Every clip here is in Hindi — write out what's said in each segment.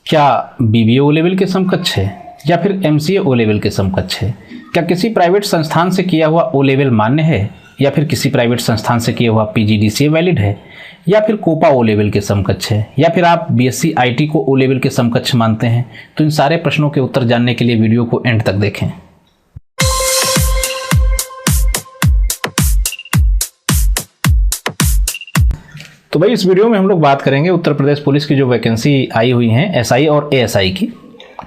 क्या बीबीए ओ लेवल के समकक्ष है या फिर एमसीए ओ लेवल के समकक्ष है? क्या किसी प्राइवेट संस्थान से किया हुआ ओ लेवल मान्य है या फिर किसी प्राइवेट संस्थान से किया हुआ पीजीडीसीए वैलिड है या फिर कोपा ओ लेवल के समकक्ष है या फिर आप बीएससी आईटी को ओ लेवल के समकक्ष मानते हैं? तो इन सारे प्रश्नों के उत्तर जानने के लिए वीडियो को एंड तक देखें। तो भाई इस वीडियो में हम लोग बात करेंगे उत्तर प्रदेश पुलिस की जो वैकेंसी आई हुई हैं एसआई और एएसआई की।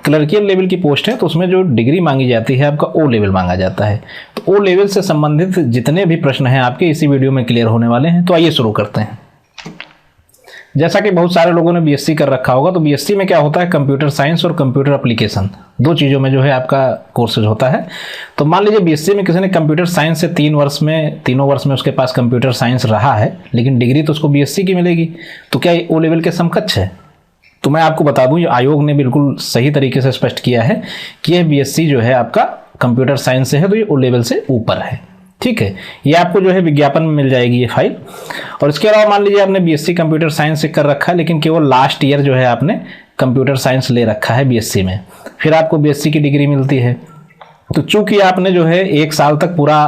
क्लर्कियल लेवल की पोस्ट है तो उसमें जो डिग्री मांगी जाती है आपका ओ लेवल मांगा जाता है। तो ओ लेवल से संबंधित जितने भी प्रश्न हैं आपके इसी वीडियो में क्लियर होने वाले हैं। तो आइए शुरू करते हैं। जैसा कि बहुत सारे लोगों ने बीएससी कर रखा होगा, तो बीएससी में क्या होता है, कंप्यूटर साइंस और कंप्यूटर एप्लीकेशन दो चीज़ों में जो है आपका कोर्सेज होता है। तो मान लीजिए बीएससी में किसी ने कंप्यूटर साइंस से तीनों वर्ष में उसके पास कंप्यूटर साइंस रहा है, लेकिन डिग्री तो उसको बीएससी की मिलेगी। तो क्या ये ओ लेवल के समकक्ष है? तो मैं आपको बता दूं, ये आयोग ने बिल्कुल सही तरीके से स्पष्ट किया है कि यह बीएससी जो है आपका कंप्यूटर साइंस से है, तो ये ओ लेवल से ऊपर है। ठीक है, ये आपको जो है विज्ञापन में मिल जाएगी ये फाइल। और इसके अलावा मान लीजिए आपने बीएससी कंप्यूटर साइंस से कर रखा है, लेकिन केवल लास्ट ईयर जो है आपने कंप्यूटर साइंस ले रखा है बीएससी में, फिर आपको बीएससी की डिग्री मिलती है। तो चूंकि आपने जो है 1 साल तक पूरा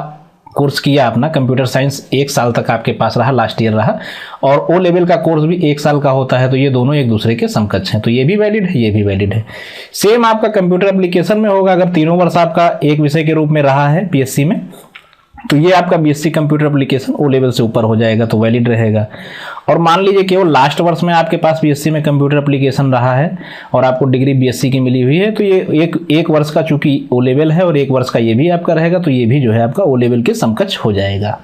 कोर्स किया अपना कंप्यूटर साइंस, 1 साल तक आपके पास रहा, लास्ट ईयर रहा, और ओ लेवल का कोर्स भी 1 साल का होता है, तो ये दोनों एक दूसरे के समकक्ष हैं। तो ये भी वैलिड है, ये भी वैलिड है। सेम आपका कंप्यूटर एप्लीकेशन में होगा। अगर तीनों वर्ष आपका एक विषय के रूप में रहा है पीएससी में, तो ये आपका BSc computer application O level से ऊपर हो जाएगा, तो वैलिड रहेगा। और मान लीजिए केवल लास्ट वर्ष में आपके पास बीएससी में कंप्यूटर एप्लीकेशन रहा है और आपको डिग्री बीएससी की मिली हुई है, तो ये एक वर्ष का चूंकि ओ लेवल है और 1 वर्ष का ये भी आपका रहेगा, तो ये भी जो है आपका ओ लेवल के समकक्ष हो जाएगा।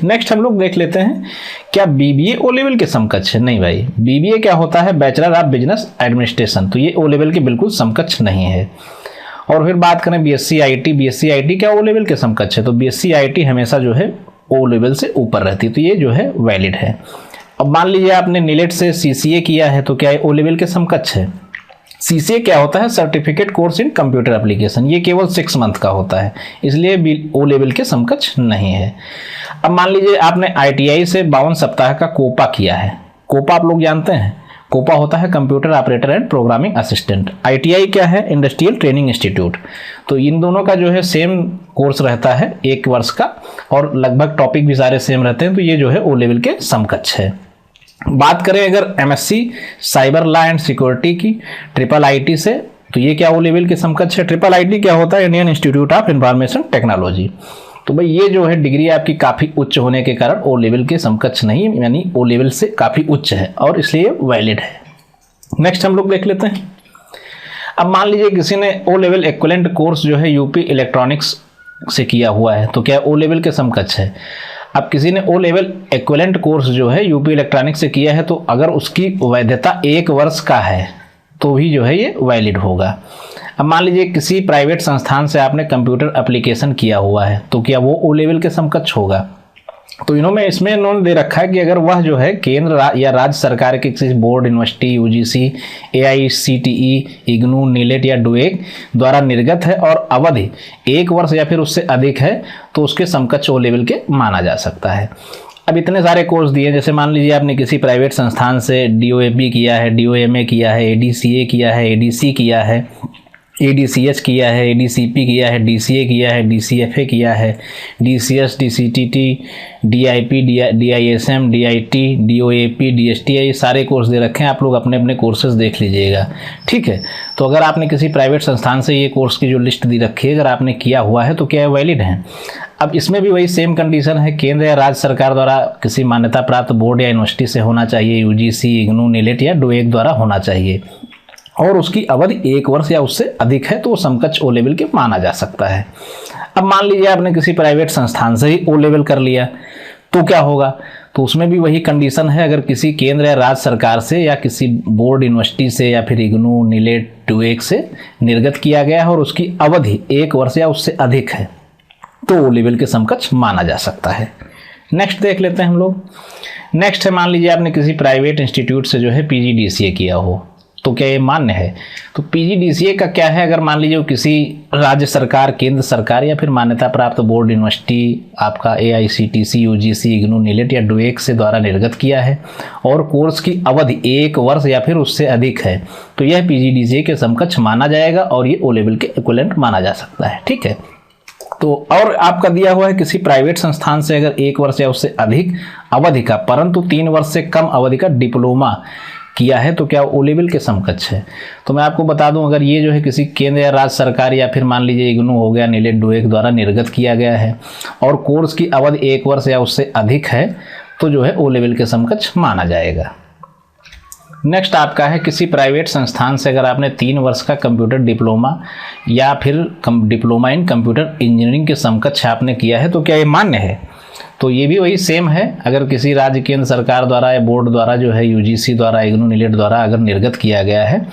नेक्स्ट हम लोग देख लेते हैं, क्या बीबीए ओ लेवल के समकक्ष है? नहीं भाई, बीबीए क्या होता है, बैचलर ऑफ बिजनेस एडमिनिस्ट्रेशन, तो ये ओ लेवल के बिल्कुल समकक्ष नहीं है। और फिर बात करें बीएससी आईटी क्या ओ लेवल के समकक्ष है? तो बीएससी आईटी हमेशा जो है ओ लेवल से ऊपर रहती है, तो ये जो है वैलिड है। अब मान लीजिए आपने नीलेट से सीसीए किया है, तो क्या ये ओ लेवल के समकक्ष है? सीसीए क्या होता है, certificate course in computer application, ये केवल 6 मंथ का होता है, इसलिए ओ लेवल के समकक्ष नहीं है। अब मान लीजिए आपने आईटीआई से 52 सप्ताह का कोपा किया है। कोपा आप लोग जानते हैं, कोपा होता है computer operator and programming assistant. ITI क्या है, इंडस्ट्रियल ट्रेनिंग इंस्टीट्यूट। तो इन दोनों का जो है सेम कोर्स रहता है 1 वर्ष का, और लगभग टॉपिक भी सारे सेम रहते हैं, तो ये जो है ओ लेवल के समकक्ष है। बात करें अगर MSc cyber law and security की ट्रिपल आईटी से, तो ये क्या ओ लेवल के समकक्ष है? ट्रिपल आईटी क्या होता है, Indian institute of information technology. तो भाई ये जो है डिग्री आपकी काफ़ी उच्च होने के कारण ओ लेवल के समकक्ष नहीं, यानी ओ लेवल से काफ़ी उच्च है और इसलिए वैलिड है। नेक्स्ट हम लोग देख लेते हैं। अब मान लीजिए किसी ने ओ लेवल इक्विवेलेंट कोर्स जो है यूपी इलेक्ट्रॉनिक्स से किया हुआ है, तो क्या ओ लेवल के समकक्ष है? अब किसी ने ओ लेवल इक्विवेलेंट कोर्स जो है यूपी इलेक्ट्रॉनिक्स से किया है, तो अगर उसकी वैधता 1 वर्ष का है तो भी जो है ये वैलिड होगा। अब मान लीजिए किसी प्राइवेट संस्थान से आपने कंप्यूटर एप्लीकेशन किया हुआ है, तो क्या वो ओ लेवल के समकक्ष होगा? तो इसमें इन्होंने दे रखा है कि अगर वह जो है केंद्र या राज्य सरकार के किसी board, university, UGC, AICTE, IGNOU, नीलेट या डुएक द्वारा निर्गत है और अवधि 1 वर्ष या फिर उससे अधिक है, तो उसके समकक्ष ओ लेवल के माना जा सकता है। अब इतने सारे कोर्स दिए, जैसे मान लीजिए आपने किसी प्राइवेट संस्थान से डीओएपी किया है, डीओएमए किया है, एडीसीए किया है, एडीसी किया है, एडीसीएच किया है, एडीसीपी किया है, डीसीए किया है, डीसीएफए किया है, डीसीएस, डीसीटीटी, डीआईपी, डीआईएसएम, डीआईटी, डीओएपी, डीएसटीआई, सारे कोर्स दे रखे हैं। आप लोग अपने अपने कोर्सेज देख लीजिएगा। ठीक है, तो अगर आपने किसी प्राइवेट संस्थान से ये कोर्स की जो लिस्ट दी रखी है, अगर आपने किया हुआ है, तो क्या वैलिड है? अब इसमें भी वही सेम कंडीशन है, केंद्र या राज्य सरकार द्वारा किसी मान्यता प्राप्त बोर्ड या यूनिवर्सिटी से होना चाहिए, यूजीसी, इग्नू, नीलेट या डुएक द्वारा होना चाहिए, और उसकी अवधि 1 वर्ष या उससे अधिक है, तो वो समकक्ष ओ लेवल के माना जा सकता है। अब मान लीजिए आपने किसी प्राइवेट संस्थान से ही ओ लेवल कर लिया, तो क्या होगा? तो उसमें भी वही कंडीशन है, अगर किसी केंद्र या राज्य सरकार से या किसी बोर्ड, यूनिवर्सिटी से या फिर इग्नू, नीलेट, डुएक से निर्गत किया गया है और उसकी अवधि 1 वर्ष या उससे अधिक है, तो ओ लेवल के समकक्ष माना जा सकता है। नेक्स्ट देख लेते हैं हम लोग। नेक्स्ट है, मान लीजिए आपने किसी प्राइवेट इंस्टीट्यूट से जो है पीजीडीसीए किया हो, तो क्या ये मान्य है? तो पीजीडीसीए का क्या है, अगर मान लीजिए किसी राज्य सरकार, केंद्र सरकार या फिर मान्यता प्राप्त बोर्ड, यूनिवर्सिटी आपका एआईसीटीसी, यूजीसी, इग्नू, नीलेट या डुएक से द्वारा निर्गत किया है और कोर्स की अवधि 1 वर्ष या फिर उससे अधिक है, तो यह पीजीडीसीए के समकक्ष माना जाएगा और ये ओ लेवल के इक्विवेलेंट माना जा सकता है। ठीक है, तो और आपका दिया हुआ है किसी प्राइवेट संस्थान से अगर 1 वर्ष या उससे अधिक अवधि का परंतु 3 वर्ष से कम अवधि का डिप्लोमा किया है तो क्या ओ लेवल के समकक्ष है। तो मैं आपको बता दूं, अगर ये जो है किसी केंद्र या राज्य सरकार या फिर मान लीजिए इग्नू हो गया, नीलेट, डुएक द्वारा निर्गत किया गया है और कोर्स की अवधि 1 वर्ष या उससे अधिक है तो जो है ओ लेवल के समकक्ष माना जाएगा। नेक्स्ट आपका है किसी प्राइवेट संस्थान से अगर आपने 3 वर्ष का कंप्यूटर डिप्लोमा या फिर डिप्लोमा इन कंप्यूटर इंजीनियरिंग के समकक्ष आपने किया है तो क्या ये मान्य है। तो ये भी वही सेम है, अगर किसी राज्य केंद्र सरकार द्वारा या बोर्ड द्वारा जो है यूजीसी द्वारा, इग्नू, नीलेट द्वारा अगर निर्गत किया गया है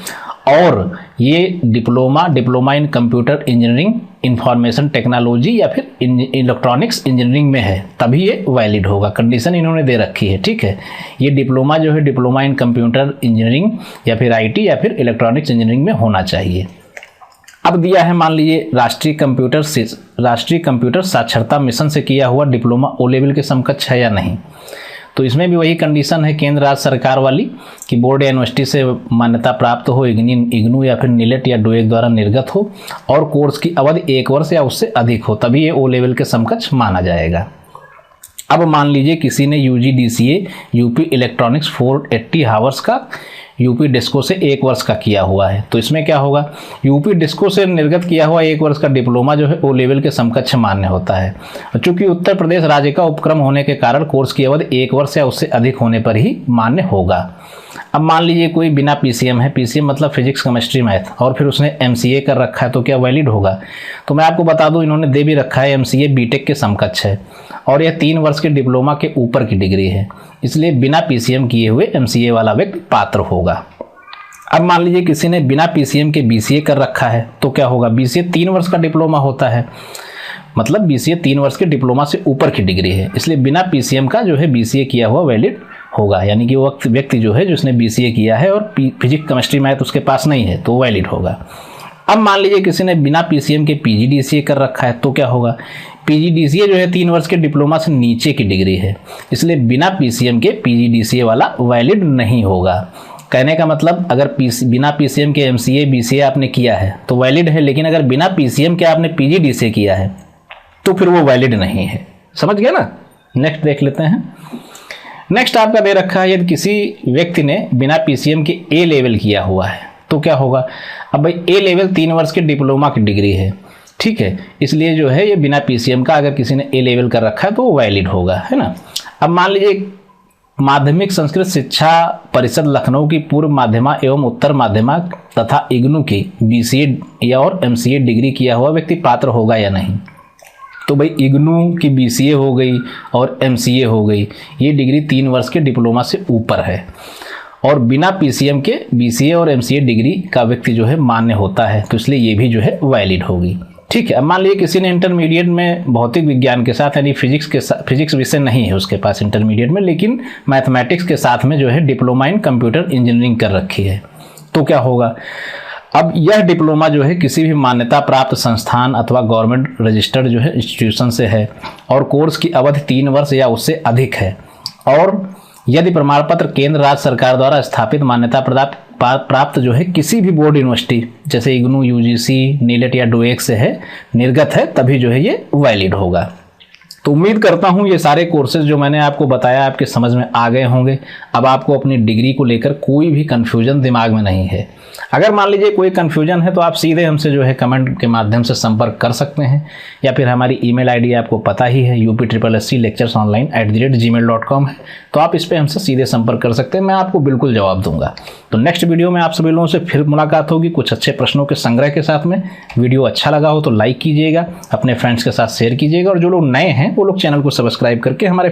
और ये diploma in computer engineering, information technology या फिर इलेक्ट्रॉनिक्स इंजीनियरिंग में है तभी ये वैलिड होगा। कंडीशन इन्होंने दे रखी है। ठीक है, ये डिप्लोमा जो है डिप्लोमा इन कंप्यूटर इंजीनियरिंग या फिर आईटी या फिर इलेक्ट्रॉनिक्स इंजीनियरिंग में होना चाहिए। अब दिया है मान लीजिए राष्ट्रीय कंप्यूटर साक्षरता मिशन से किया हुआ डिप्लोमा ओ लेवल के समकक्ष है या नहीं। तो इसमें भी वही कंडीशन है केंद्र राज्य सरकार वाली कि बोर्ड या यूनिवर्सिटी से मान्यता प्राप्त हो, इग्नू या फिर नीलेट या डुएक द्वारा निर्गत हो और कोर्स की अवधि 1 वर्ष या उससे अधिक हो तभी ये ओ लेवल के समकक्ष माना जाएगा। अब मान लीजिए किसी ने यूजीडीसीए यूपी इलेक्ट्रॉनिक्स 480 हावर्स का यूपी डिस्को से 1 वर्ष का किया हुआ है तो इसमें क्या होगा, यूपी डिस्को से निर्गत किया हुआ 1 वर्ष का डिप्लोमा जो है ओ लेवल के समकक्ष मान्य होता है। चूंकि उत्तर प्रदेश राज्य का उपक्रम होने के कारण कोर्स की अवधि 1 वर्ष या उससे अधिक होने पर ही मान्य होगा। अब मान लीजिए कोई बिना पीसीएम है, पीसीएम मतलब फिजिक्स, केमिस्ट्री, मैथ, और फिर उसने एमसीए कर रखा है तो क्या वैलिड होगा। तो मैं आपको बता दूं इन्होंने दे भी रखा है एमसीए बीटेक के समकक्ष है और यह 3 वर्ष के डिप्लोमा के ऊपर की डिग्री है, इसलिए बिना पीसीएम किए हुए एमसीए वाला व्यक्ति पात्र होगा। अब मान लीजिए किसी ने बिना पीसीएम के बीसीए कर रखा है तो क्या होगा, बीसीए 3 वर्ष का डिप्लोमा होता है, मतलब बीसीए 3 वर्ष के डिप्लोमा से ऊपर की डिग्री है, इसलिए बिना पीसीएम का जो है बीसीए किया हुआ वैलिड होगा। यानी कि वो व्यक्ति जो है जिसने बीसीए किया है और फिजिक्स, केमिस्ट्री, मैथ उसके पास नहीं है तो वैलिड होगा। अब मान लीजिए किसी ने बिना पीसीएम के पीजीडीसीए कर रखा है तो क्या होगा, पीजीडीसीए जो है 3 वर्ष के डिप्लोमा से नीचे की डिग्री है, इसलिए बिना पीसीएम के पीजीडीसीए वाला वैलिड नहीं होगा। कहने का मतलब अगर बिना पीसीएम के एमसीए बीसीए आपने किया है तो वैलिड है, लेकिन अगर बिना पीसीएम के आपने पीजीडीसीए किया है तो फिर वो वैलिड नहीं है। समझ गया ना। नेक्स्ट देख लेते हैं। नेक्स्ट आपका दे रखा है यदि किसी व्यक्ति ने बिना पीसीएम के ए लेवल किया हुआ है तो क्या होगा। अब भाई ए लेवल 3 वर्ष के डिप्लोमा की डिग्री है, ठीक है, इसलिए जो है ये बिना पीसीएम का अगर किसी ने ए लेवल कर रखा है तो वो वैलिड होगा, है ना। अब मान लीजिए माध्यमिक संस्कृत शिक्षा परिषद लखनऊ की पूर्व माध्यमा एवं उत्तर माध्यमा तथा इग्नू की बीसीए या और एमसीए डिग्री किया हुआ व्यक्ति पात्र होगा या नहीं। तो भाई इग्नू की बीसीए हो गई और एमसीए हो गई, ये डिग्री 3 वर्ष के डिप्लोमा से ऊपर है और बिना पीसीएम के बीसीए और एमसीए डिग्री का व्यक्ति जो है मान्य होता है, तो इसलिए ये भी जो है वैलिड होगी। ठीक है। अब मान लीजिए किसी ने इंटरमीडिएट में भौतिक विज्ञान के साथ यानी फिजिक्स विषय नहीं है उसके पास इंटरमीडिएट में, लेकिन मैथमेटिक्स के साथ में जो है डिप्लोमा इन कंप्यूटर इंजीनियरिंग कर रखी है तो क्या होगा। अब यह डिप्लोमा जो है किसी भी मान्यता प्राप्त संस्थान अथवा गवर्नमेंट रजिस्टर्ड जो है इंस्टीट्यूशन से है और कोर्स की अवधि 3 वर्ष या उससे अधिक है और यदि प्रमाण पत्र केंद्र राज्य सरकार द्वारा स्थापित मान्यता प्राप्त जो है किसी भी बोर्ड यूनिवर्सिटी जैसे इग्नू, यूजीसी, नीलेट या डुएक से है निर्गत है तभी जो है ये वैलिड होगा। तो उम्मीद करता हूँ ये सारे कोर्सेज जो मैंने आपको बताया आपके समझ में आ गए होंगे। अब आपको अपनी डिग्री को लेकर कोई भी कन्फ्यूजन दिमाग में नहीं है। अगर मान लीजिए कोई कन्फ्यूजन है तो आप सीधे हमसे जो है कमेंट के माध्यम से संपर्क कर सकते हैं या फिर हमारी ईमेल आईडी आपको पता ही है upSSC-lecturesonline@gmail.com है, तो आप इस पर हमसे सीधे संपर्क कर सकते हैं, मैं आपको बिल्कुल जवाब दूंगा। तो नेक्स्ट वीडियो में आप सभी लोगों से फिर मुलाकात होगी कुछ अच्छे प्रश्नों के संग्रह के साथ में। वीडियो अच्छा लगा हो तो लाइक कीजिएगा, अपने फ्रेंड्स के साथ शेयर कीजिएगा और जो लोग नए हैं वो लोग चैनल को सब्सक्राइब करके हमारे